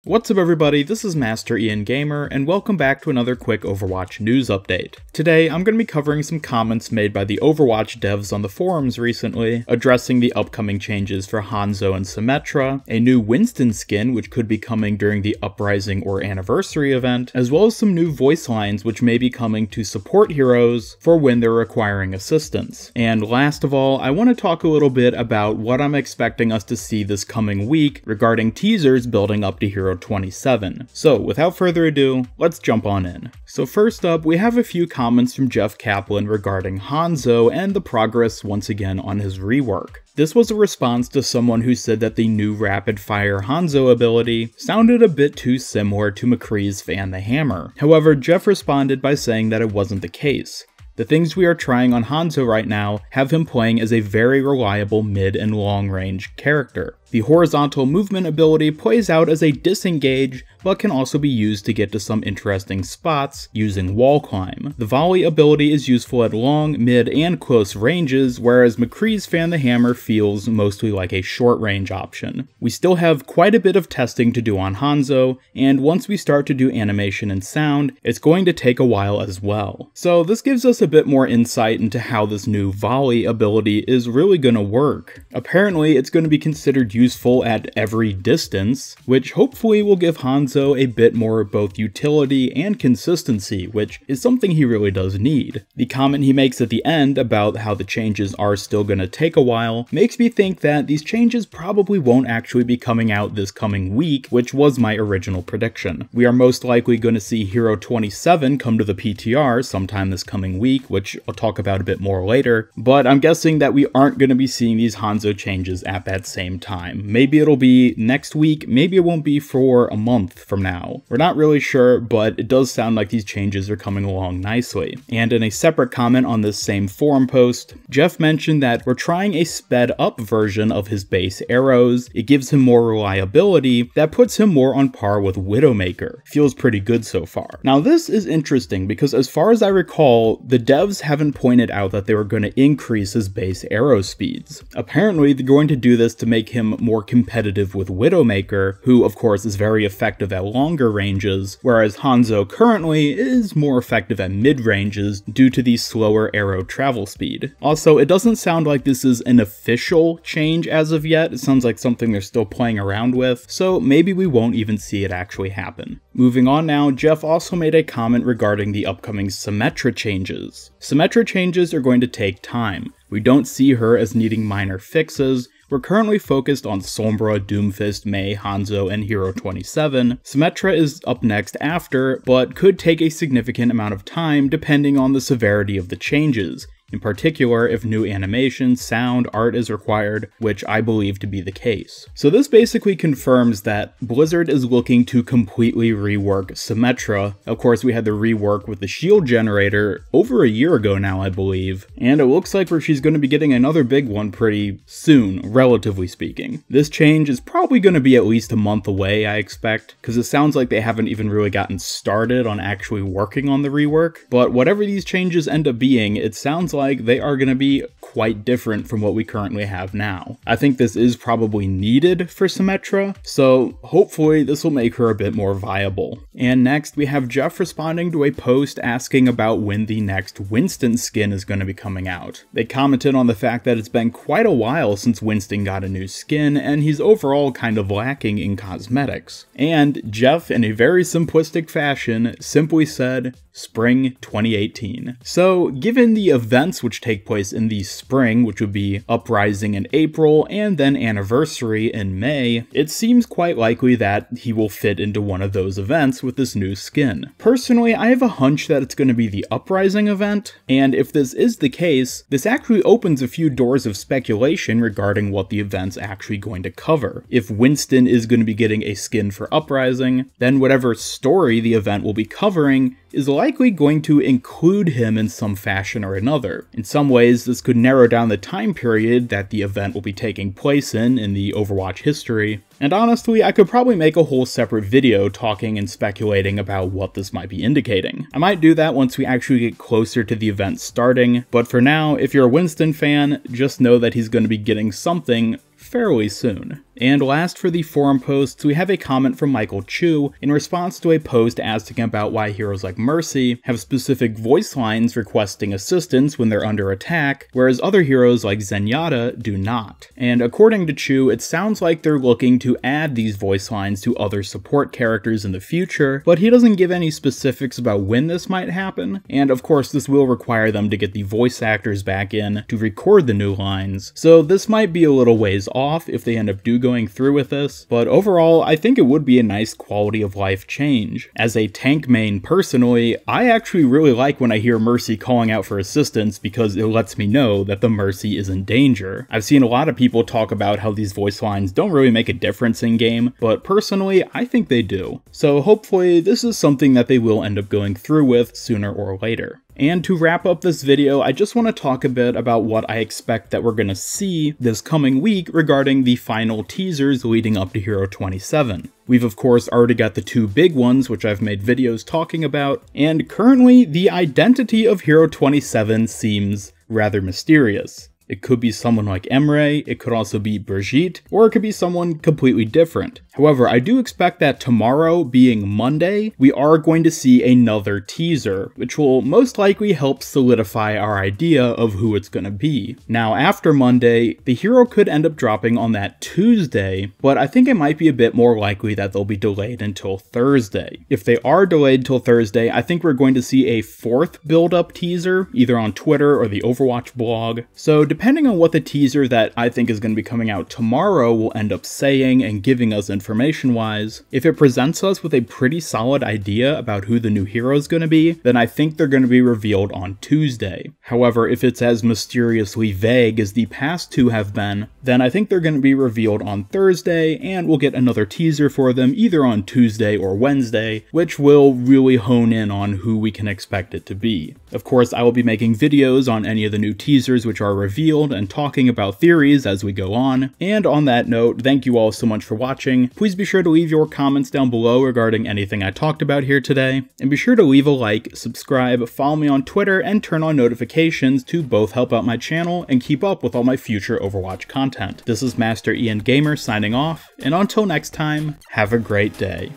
What's up everybody, this is Master Ian Gamer, and welcome back to another quick Overwatch news update. Today, I'm going to be covering some comments made by the Overwatch devs on the forums recently, addressing the upcoming changes for Hanzo and Symmetra, a new Winston skin which could be coming during the Uprising or Anniversary event, as well as some new voice lines which may be coming to support heroes for when they're requiring assistance. And last of all, I want to talk a little bit about what I'm expecting us to see this coming week regarding teasers building up to Hero 27. So without further ado, let's jump on in. So first up, we have a few comments from Jeff Kaplan regarding Hanzo and the progress once again on his rework. This was a response to someone who said that the new rapid fire Hanzo ability sounded a bit too similar to McCree's Fan the Hammer. However, Jeff responded by saying that it wasn't the case. The things we are trying on Hanzo right now have him playing as a very reliable mid and long range character. The horizontal movement ability plays out as a disengage, but can also be used to get to some interesting spots using wall climb. The volley ability is useful at long, mid, and close ranges, whereas McCree's Fan the Hammer feels mostly like a short range option. We still have quite a bit of testing to do on Hanzo, and once we start to do animation and sound, it's going to take a while as well. So this gives us a bit more insight into how this new volley ability is really going to work. Apparently, it's going to be considered useful at every distance, which hopefully will give Hanzo a bit more both utility and consistency, which is something he really does need. The comment he makes at the end about how the changes are still going to take a while makes me think that these changes probably won't actually be coming out this coming week, which was my original prediction. We are most likely going to see Hero 27 come to the PTR sometime this coming week, which I'll talk about a bit more later, but I'm guessing that we aren't going to be seeing these Hanzo changes at that same time. Maybe it'll be next week, maybe it won't be for a month from now. We're not really sure, but it does sound like these changes are coming along nicely. And in a separate comment on this same forum post, Jeff mentioned that we're trying a sped up version of his base arrows. It gives him more reliability that puts him more on par with Widowmaker. Feels pretty good so far. Now this is interesting because as far as I recall, the devs haven't pointed out that they were going to increase his base arrow speeds. Apparently they're going to do this to make him more competitive with Widowmaker, who of course is very effective at longer ranges, whereas Hanzo currently is more effective at mid ranges due to the slower arrow travel speed. Also, it doesn't sound like this is an official change as of yet. It sounds like something they're still playing around with, so maybe we won't even see it actually happen. Moving on now, Jeff also made a comment regarding the upcoming Symmetra changes. Symmetra changes are going to take time. We don't see her as needing minor fixes. We're currently focused on Sombra, Doomfist, Mei, Hanzo, and Hero 27. Symmetra is up next after, but could take a significant amount of time depending on the severity of the changes. In particular, if new animation, sound, art is required, which I believe to be the case. So this basically confirms that Blizzard is looking to completely rework Symmetra. Of course, we had the rework with the shield generator over a year ago now, I believe, and it looks like she's going to be getting another big one pretty soon, relatively speaking. This change is probably going to be at least a month away, I expect, because it sounds like they haven't even really gotten started on actually working on the rework. But whatever these changes end up being, it sounds like they are going to be quite different from what we currently have now. I think this is probably needed for Symmetra, so hopefully this will make her a bit more viable. And next we have Jeff responding to a post asking about when the next Winston skin is going to be coming out. They commented on the fact that it's been quite a while since Winston got a new skin, and he's overall kind of lacking in cosmetics. And Jeff, in a very simplistic fashion, simply said, Spring 2018. So given the events which take place in the spring, which would be Uprising in April and then Anniversary in May, it seems quite likely that he will fit into one of those events with this new skin. Personally, I have a hunch that it's going to be the Uprising event, and if this is the case, this actually opens a few doors of speculation regarding what the event's actually going to cover. If Winston is going to be getting a skin for Uprising, then whatever story the event will be covering is likely going to include him in some fashion or another. In some ways, this could narrow down the time period that the event will be taking place in the Overwatch history. And honestly, I could probably make a whole separate video talking and speculating about what this might be indicating. I might do that once we actually get closer to the event starting, but for now, if you're a Winston fan, just know that he's going to be getting something fairly soon. And last for the forum posts, we have a comment from Michael Chu in response to a post asking about why heroes like Mercy have specific voice lines requesting assistance when they're under attack, whereas other heroes like Zenyatta do not. And according to Chu, it sounds like they're looking to add these voice lines to other support characters in the future, but he doesn't give any specifics about when this might happen, and of course this will require them to get the voice actors back in to record the new lines, so this might be a little ways off if they end up going through with this, but overall I think it would be a nice quality of life change. As a tank main personally, I actually really like when I hear Mercy calling out for assistance because it lets me know that the Mercy is in danger. I've seen a lot of people talk about how these voice lines don't really make a difference in game, but personally I think they do. So hopefully this is something that they will end up going through with sooner or later. And to wrap up this video, I just want to talk a bit about what I expect that we're going to see this coming week regarding the final teasers leading up to Hero 27. We've of course already got the two big ones, which I've made videos talking about, and currently the identity of Hero 27 seems rather mysterious. It could be someone like Emre, it could also be Brigitte, or it could be someone completely different. However, I do expect that tomorrow, being Monday, we are going to see another teaser, which will most likely help solidify our idea of who it's going to be. Now, after Monday, the hero could end up dropping on that Tuesday, but I think it might be a bit more likely that they'll be delayed until Thursday. If they are delayed till Thursday, I think we're going to see a fourth build-up teaser, either on Twitter or the Overwatch blog. So depending on what the teaser that I think is going to be coming out tomorrow will end up saying and giving us information-wise, if it presents us with a pretty solid idea about who the new hero is going to be, then I think they're going to be revealed on Tuesday. However, if it's as mysteriously vague as the past two have been, then I think they're going to be revealed on Thursday, and we'll get another teaser for them either on Tuesday or Wednesday, which will really hone in on who we can expect it to be. Of course, I will be making videos on any of the new teasers which are revealed and talking about theories as we go on. And on that note, thank you all so much for watching. Please be sure to leave your comments down below regarding anything I talked about here today, and be sure to leave a like, subscribe, follow me on Twitter, and turn on notifications to both help out my channel and keep up with all my future Overwatch content. This is Master Ian Gamer signing off, and until next time, have a great day.